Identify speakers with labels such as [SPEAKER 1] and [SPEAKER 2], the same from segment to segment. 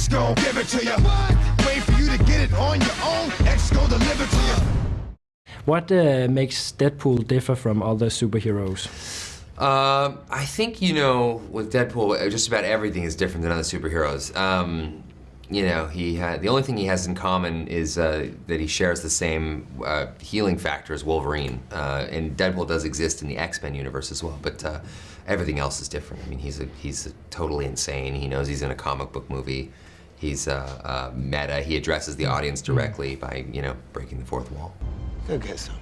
[SPEAKER 1] X gon' give it to you. Wait for you to get it on your own. X gon' deliver to you.
[SPEAKER 2] What makes Deadpool differ from other superheroes?
[SPEAKER 3] I think, you know, with Deadpool, just about everything is different than other superheroes. You know, the only thing he has in common is that he shares the same healing factor as Wolverine. And Deadpool does exist in the X-Men universe as well, but everything else is different. I mean, he's totally insane. He knows he's in a comic book movie. He's meta. He addresses the audience directly by, you know, breaking the fourth wall.
[SPEAKER 1] Go get some.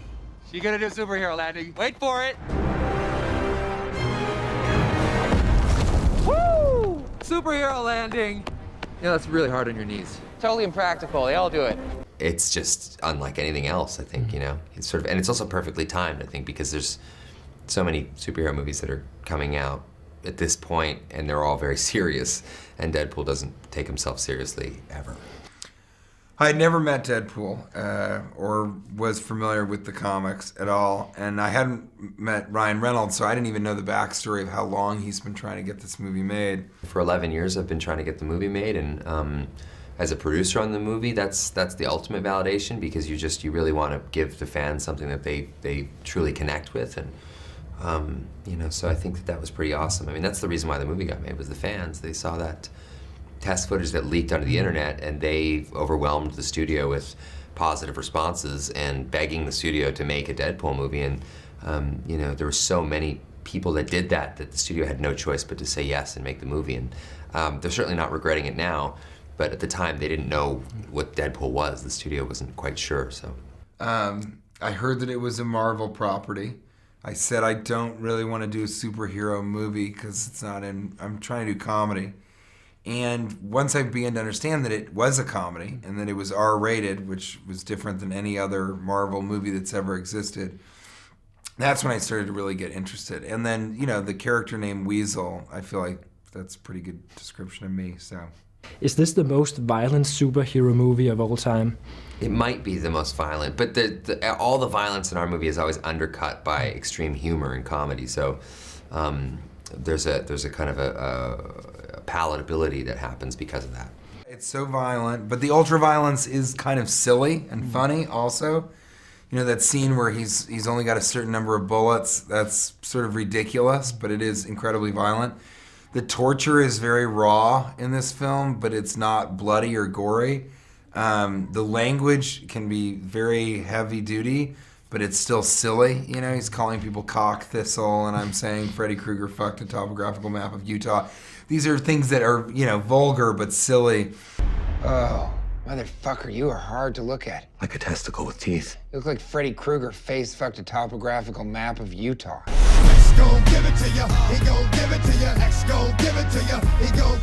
[SPEAKER 4] You gonna do superhero landing? Wait for it. Woo! Superhero landing. Yeah, that's really hard on your knees. Totally impractical. They all do it.
[SPEAKER 3] It's just unlike anything else, I think, you know. It's sort of, and it's also perfectly timed, I think, because there's so many superhero movies that are coming out at this point, and they're all very serious, and Deadpool doesn't take himself seriously ever.
[SPEAKER 5] I had never met Deadpool or was familiar with the comics at all, and I hadn't met Ryan Reynolds, so I didn't even know the backstory of how long he's been trying to get this movie made.
[SPEAKER 3] For 11 years, I've been trying to get the movie made, and as a producer on the movie, that's the ultimate validation, because you really want to give the fans something that they truly connect with, and you know, so I think that was pretty awesome. I mean, that's the reason why the movie got made, was the fans. They saw that test footage that leaked onto the internet, and they overwhelmed the studio with positive responses and begging the studio to make a Deadpool movie. And you know, there were so many people that did that the studio had no choice but to say yes and make the movie. And they're certainly not regretting it now, but at the time they didn't know what Deadpool was. The studio wasn't quite sure. So
[SPEAKER 5] I heard that it was a Marvel property. I said I don't really want to do a superhero movie because it's not in. I'm trying to do comedy. And once I began to understand that it was a comedy and that it was R-rated, which was different than any other Marvel movie that's ever existed, that's when I started to really get interested. And then, you know, the character named Weasel, I feel like that's a pretty good description of me, so.
[SPEAKER 2] Is this the most violent superhero movie of all time?
[SPEAKER 3] it might be the most violent, but all the violence in our movie is always undercut by extreme humor and comedy. So there's a kind of a palatability that happens because of that.
[SPEAKER 5] It's so violent, but the ultraviolence is kind of silly and funny also. You know, that scene where he's only got a certain number of bullets, that's sort of ridiculous, but it is incredibly violent. The torture is very raw in this film, but it's not bloody or gory. The language can be very heavy duty, but it's still silly. You know, he's calling people cock thistle, and I'm saying Freddy Krueger fucked a topographical map of Utah. These are things that are, you know, vulgar but silly.
[SPEAKER 6] Oh, motherfucker, you are hard to look at.
[SPEAKER 1] Like a testicle with teeth.
[SPEAKER 6] You look like Freddy Krueger face fucked a topographical map of Utah.
[SPEAKER 1] Let's go give